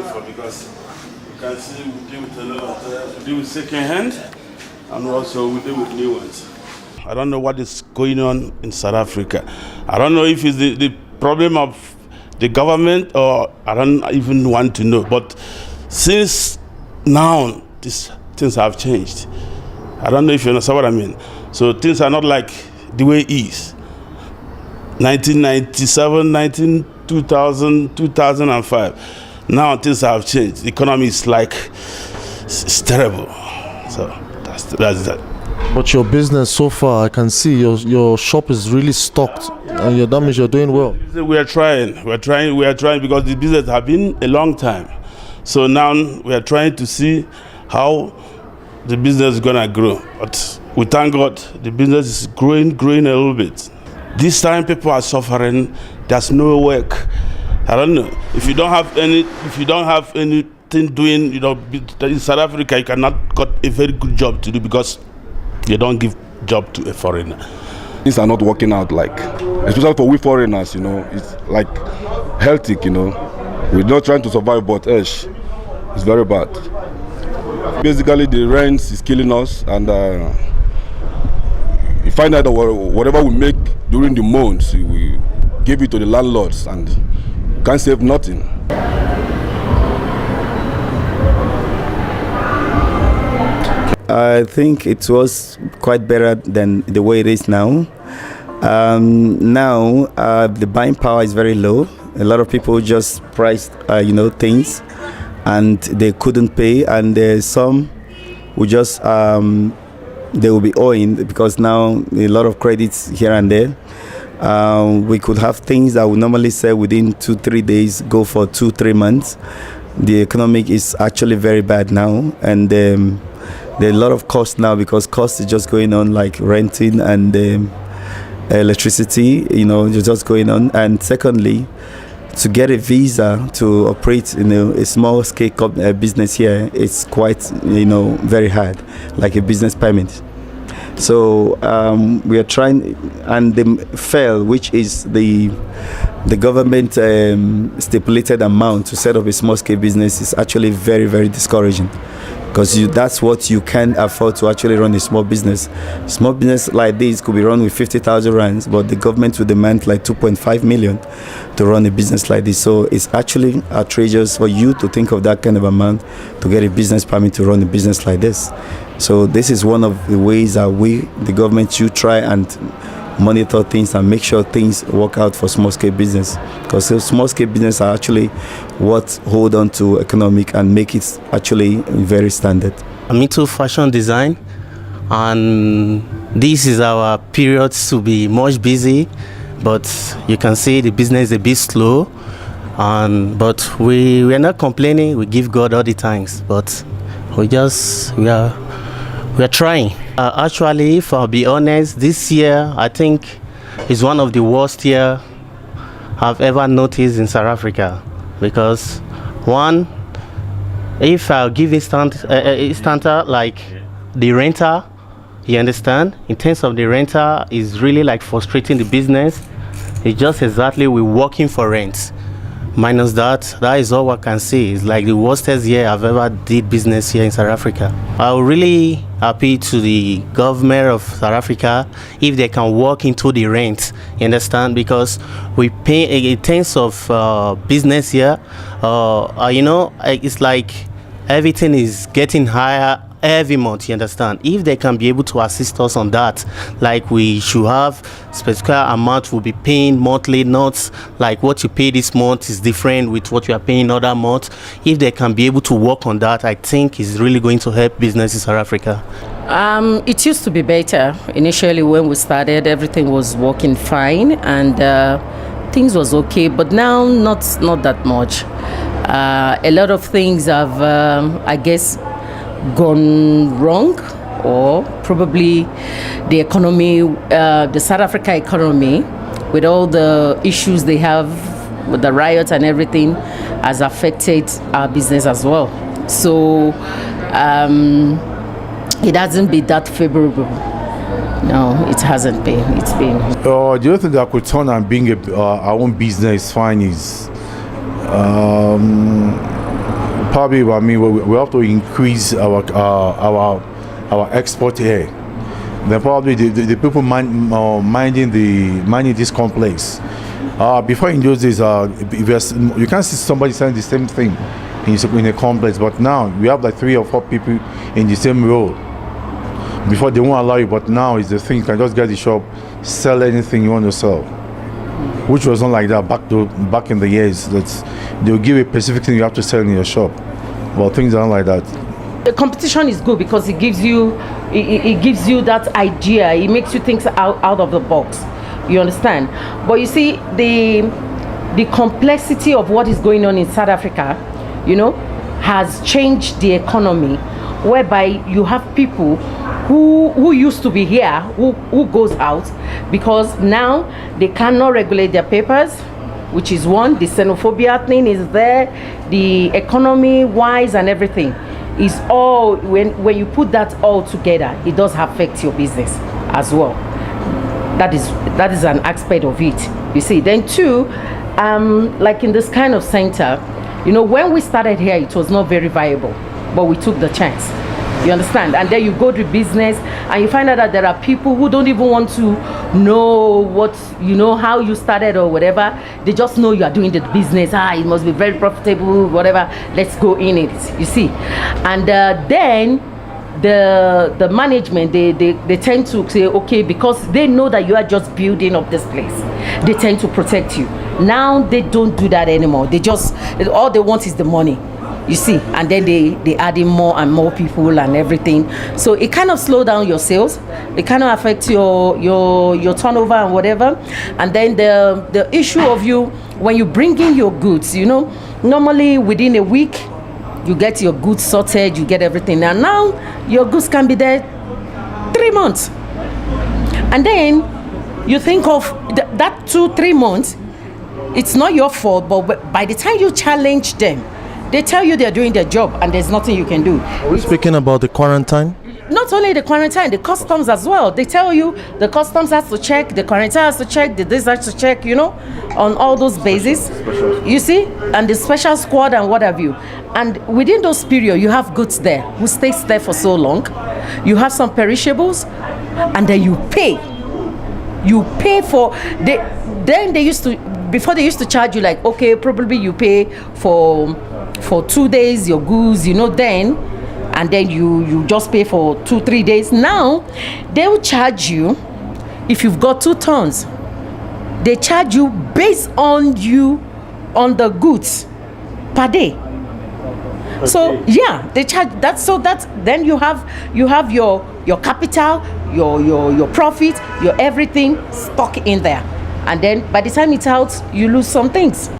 before because you can see we deal with a lot of we deal with second hand and also we deal with new ones. I don't know what is going on in South Africa. I don't know if it's the problem of the government or I don't even want to know. But since now, these things have changed. I don't know if you understand what I mean. So things are not like the way it is. 1997, 2000, 2005. Now things have changed. The economy is like, it's terrible. So that's that. But your business so far, I can see your shop is really stocked, and that means you're doing well. We are trying because the business has been a long time. So now we are trying to see how the business is gonna grow. But we thank God the business is growing a little bit. This time people are suffering. There's no work. I don't know if you don't have anything doing. You know, in South Africa you cannot get a very good job to do because you don't give job to a foreigner. Things are not working out, like, especially for we foreigners, you know, it's like hectic, you know. We're not trying to survive, but it's very bad. Basically, the rent is killing us, and you find out that whatever we make during the months, we give it to the landlords, and can't save nothing. I think it was quite better than the way it is now. Now the buying power is very low. A lot of people just priced, things, and they couldn't pay, and some will just they will be owing because now a lot of credits here and there. We could have things that we normally sell within 2-3 days go for 2-3 months. The economic is actually very bad now, and there are a lot of costs now because cost is just going on, like renting and electricity, just going on. And secondly, to get a visa to operate a small scale business here, it's quite, very hard, like a business permit. So we are trying, and the FEL, which is the government stipulated amount to set up a small scale business, is actually very, very discouraging. Because that's what you can afford to actually run a small business. Small business like this could be run with 50,000 rands, but the government would demand like 2.5 million to run a business like this. So it's actually outrageous for you to think of that kind of amount to get a business permit to run a business like this. So this is one of the ways that the government, should try and monitor things and make sure things work out for small-scale business, because small-scale business are actually what hold on to economic and make it actually very standard. I'm into fashion design, and this is our period to be much busy, but you can see the business is a bit slow, but we are not complaining. We give God all the thanks, but we are trying. Actually, if I'll be honest, this year I think is one of the worst years I've ever noticed in South Africa, because one, if I'll give instanta like the renter, you understand, in terms of the renter is really like frustrating the business. It's just exactly we're working for rent. Minus that is all I can say. It's like the worstest year I've ever did business here in South Africa. I'm really happy to the government of South Africa if they can work into the rent, you understand, because we pay in terms of business here, it's like everything is getting higher every month, you understand. If they can be able to assist us on that, like we should have specific amount we'll be paying monthly, not like what you pay this month is different with what you are paying other month. If they can be able to work on that, I think it's really going to help business in South Africa. It used to be better. Initially when we started, everything was working fine and things was okay, but now not that much. A lot of things have I guess gone wrong, or probably the economy, the South Africa economy, with all the issues they have with the riots and everything, has affected our business as well. So it hasn't been that favorable. No, it hasn't been. It's been. The other thing that could turn and being our own business fine is probably, I mean, we have to increase our export here. Then probably the people minding this complex. Before in those days, you can't see somebody selling the same thing in a complex, but now we have like 3 or 4 people in the same role. Before they won't allow you, but now it's the thing, you can just get the shop, sell anything you want to sell. Which was not like that back in the years. They'll give a specific thing you have to sell in your shop. Well, things aren't like that. The competition is good because it gives you that idea. It makes you think out of the box. You understand? But you see, the complexity of what is going on in South Africa, you know, has changed the economy, whereby you have people who used to be here who goes out because now they cannot regulate their papers, which is one. The xenophobia thing is there, the economy wise and everything is all, when you put that all together, it does affect your business as well. That is an aspect of it, you see. Then two, like in this kind of center, you know, when we started here, it was not very viable, but we took the chance. You understand? And then you go to business and you find out that there are people who don't even want to know what, you know, how you started or whatever. They just know you are doing the business. It must be very profitable, whatever. Let's go in it, you see. And then the management, they tend to say, okay, because they know that you are just building up this place, they tend to protect you. Now they don't do that anymore. They just, all they want is the money. You see, and then they add in more and more people and everything. So it kind of slow down your sales. It kind of affects your turnover and whatever. And then the issue of you, when you bring in your goods, you know, normally within a week, you get your goods sorted, you get everything. And now your goods can be there 3 months. And then you think of that 2-3 months, it's not your fault, but by the time you challenge them, they tell you they're doing their job and there's nothing you can do. Are we speaking about the quarantine? Not only the quarantine, the customs as well. They tell you the customs has to check, the quarantine has to check, the this has to check, you know, on all those bases. You see? And the special squad and what have you. And within those periods, you have goods there who stays there for so long. You have some perishables and then you pay. You pay for, before they used to charge you like, okay, probably you pay for 2 days your goods, you know, then, and then you just pay for 2-3 days. Now they will charge you if you've got 2 tons. They charge you based on the goods per day. Okay. So yeah, they charge that. So that's then you have your capital, your profit, your everything stuck in there, and then by the time it's out, you lose some things.